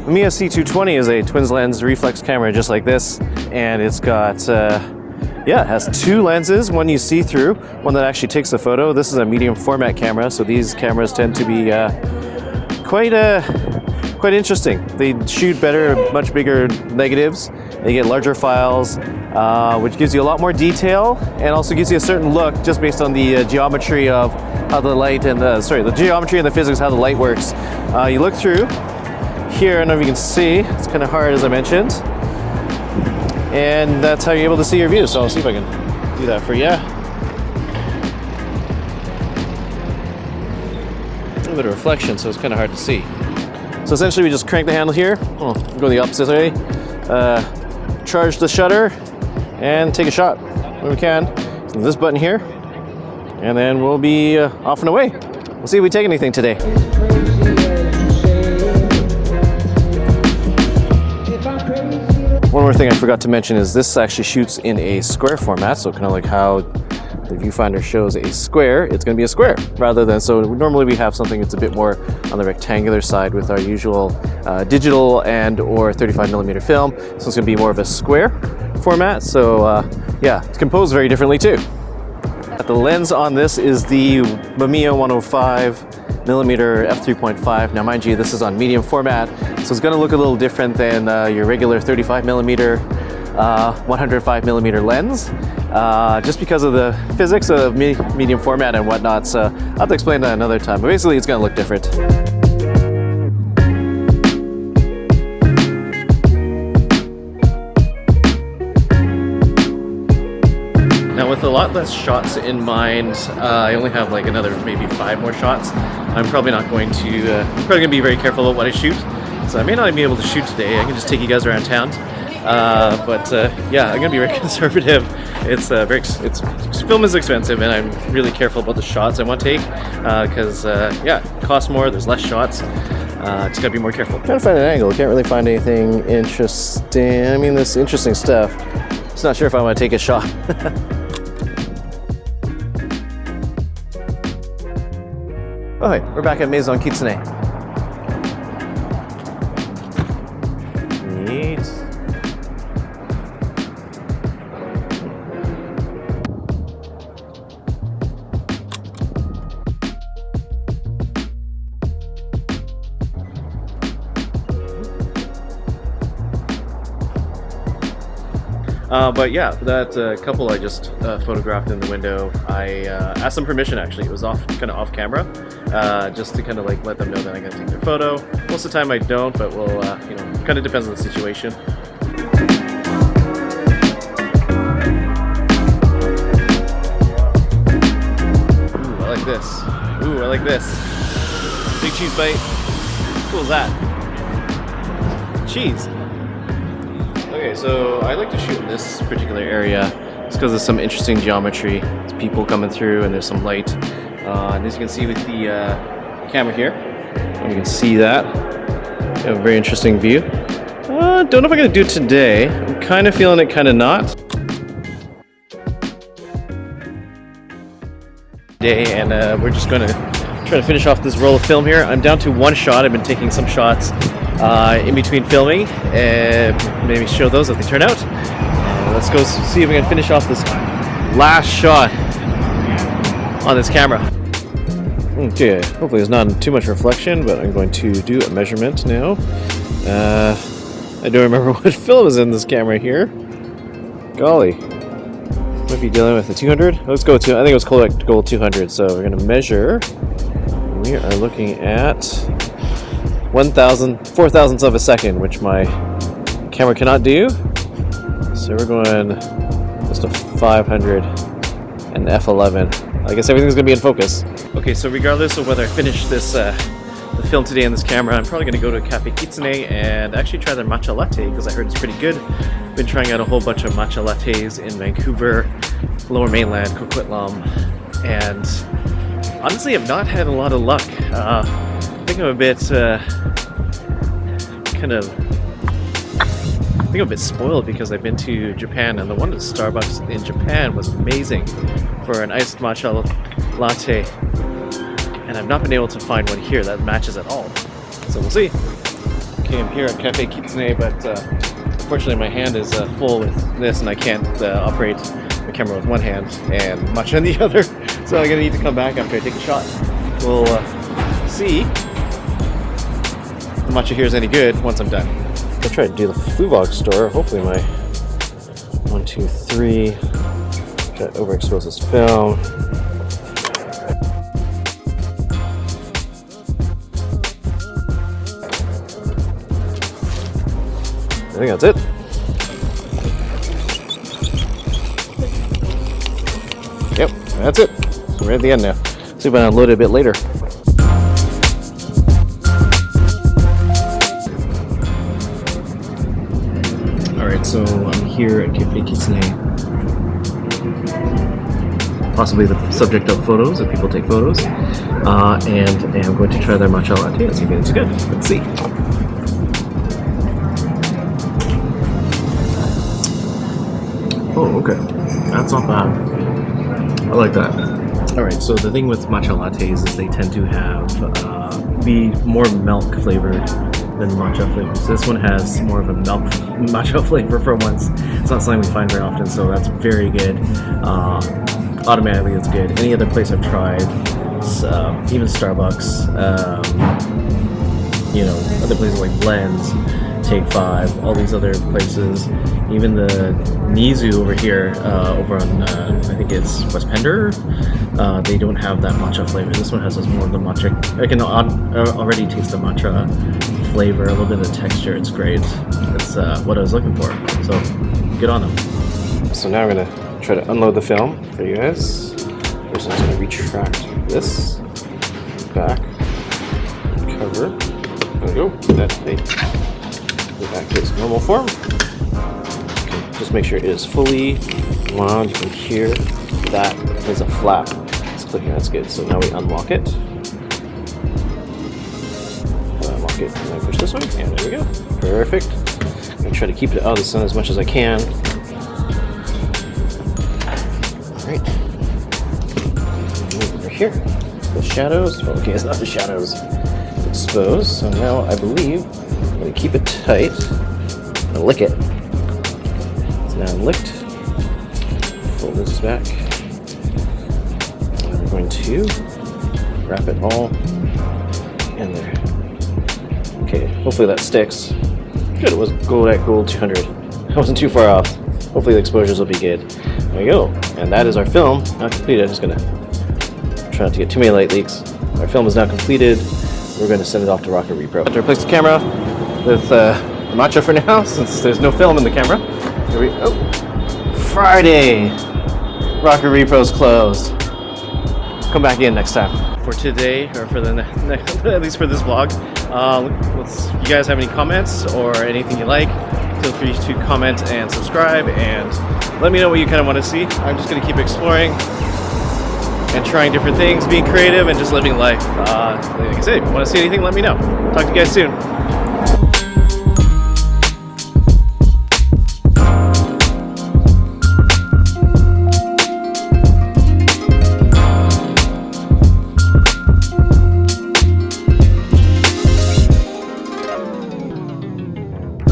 Mamiya C220 is a twins lens reflex camera just like this, and it's got yeah, it has two lenses, one you see through, one that actually takes the photo. This is a medium format camera, so these cameras tend to be quite interesting. They shoot better, much bigger negatives. They get larger files, which gives you a lot more detail and also gives you a certain look just based on the geometry of how the light and the geometry and the physics, how the light works. You look through here, I don't know if you can see, it's kind of hard as I mentioned. And that's how you're able to see your view. So I'll see if I can do that for you. A little bit of reflection, so it's kind of hard to see. So essentially we just crank the handle here, go the opposite way, charge the shutter, and take a shot when we can. So this button here, and then we'll be off and away. We'll see if we take anything today. One more thing I forgot to mention is this actually shoots in a square format, so kind of like how the viewfinder shows a square, it's going to be a square rather than, so normally we have something that's a bit more on the rectangular side with our usual digital and or 35mm film, so it's going to be more of a square format. So yeah, it's composed very differently too. The lens on this is the Mamiya 105mm f3.5. Now mind you, this is on medium format, so it's going to look a little different than your regular 35mm 105mm lens, just because of the physics of medium format and whatnot. So I'll have to explain that another time, but basically it's going to look different. Now with a lot less shots in mind, I only have like another maybe 5 more shots. I'm probably not going to, probably going to be very careful about what I shoot. So I may not be able to shoot today. I can just take you guys around town. But yeah, I'm gonna be very conservative. It's film is expensive, and I'm really careful about the shots I want to take because yeah, it costs more. There's less shots. Just gotta be more careful. Trying to find an angle. Can't really find anything interesting. I mean, this interesting stuff. Just not sure if I want to take a shot. Oh, hey, we're back at Maison Kitsune. Neat. But yeah, that couple I just photographed in the window, I asked them permission actually. It was kind of off camera, just to kind of like let them know that I'm going to take their photo. Most of the time I don't, but we'll, you know, kind of depends on the situation. Ooh, I like this. Ooh, I like this. Big cheese bite. How cool is that? Cheese. Okay, so I like to shoot in this particular area just because there's some interesting geometry. There's people coming through and there's some light. And as you can see with the camera here, you can see that. You have a very interesting view. Don't know if I'm going to do it today. I'm kind of feeling it, kind of not. And we're just going to try to finish off this roll of film here. I'm down to 1 shot. I've been taking some shots in between filming, and maybe show those as they turn out. Let's go see if we can finish off this last shot on this camera. Okay, hopefully there's not too much reflection, but I'm going to do a measurement now. I don't remember what film is in this camera here. Golly. Might be dealing with a 200. Let's go to, I think it was gold 200. So we're going to measure. We are looking at 4 thousandths of a second, which my camera cannot do. So we're going just a 500 and f11. I guess everything's gonna be in focus. Okay, so regardless of whether I finish this the film today on this camera, I'm probably gonna go to Cafe Kitsune and actually try their matcha latte because I heard it's pretty good. Been trying out a whole bunch of matcha lattes in Vancouver, Lower Mainland, Coquitlam, and honestly, I've not had a lot of luck. I think I'm a bit I think I'm a bit spoiled because I've been to Japan, and the one at Starbucks in Japan was amazing for an iced matcha latte, and I've not been able to find one here that matches at all. So we'll see. Okay, I'm here at Cafe Kitsune, but unfortunately my hand is full with this and I can't operate the camera with one hand and Matcha on the other. So I'm gonna need to come back after I take a shot. We'll see if the Matcha here is any good once I'm done. I'll try to do the Fuvog store. Hopefully my 1, 2, 3 got overexposed this film. I think that's it. Yep, that's it. So we're at the end now. See if I unload it a bit later. Alright, so I'm here at Cafe Kitsune. Possibly the subject of photos, if people take photos. And I'm going to try their matcha latte and see if it's good. Let's see. Oh, okay. That's not bad. I like that. Alright, so the thing with matcha lattes is they tend to have be more milk flavored than matcha flavors. This one has more of a milk matcha flavor for once. It's not something we find very often, so that's very good. Automatically it's good. Any other place I've tried, even Starbucks, you know, other places like Blends, Take 5, all these other places, even the Nizu over here, over on, I think it's West Pender, they don't have that matcha flavor. This one has more of the matcha. I can already taste the matcha flavor, a little bit of the texture. It's great. It's what I was looking for. So, good on them. So now I'm going to try to unload the film for you guys. First I'm just going to retract this back cover. There we go. That thing. Go back to its normal form. Okay, just make sure it is fully wound. You can hear that is a flap. It's clicking. That's good. So now we unlock it. Unlock it and then push this way. And there we go. Perfect. I'm going to try to keep it out of the sun as much as I can. Alright. Move over here. The shadows. Oh, okay, it's not the shadows. It's exposed. So now I believe I'm going to keep it tight and lick it. It's now licked. Fold this back. And we're going to wrap it all in there. Okay, hopefully that sticks. Good, it was gold 200. I wasn't too far off. Hopefully the exposures will be good. There we go. And that is our film. Not completed. I'm just going to try not to get too many light leaks. Our film is now completed. We're going to send it off to Rocket Repro. I have to replace the camera with Matcha for now, since there's no film in the camera. Here we go. Friday! Rocket Repro's closed. Come back in next time. For today, or for the next, at least for this vlog, if you guys have any comments or anything you like, feel free to comment and subscribe and let me know what you kind of want to see. I'm just going to keep exploring and trying different things, being creative and just living life. Like I said, if you want to see anything, let me know. Talk to you guys soon.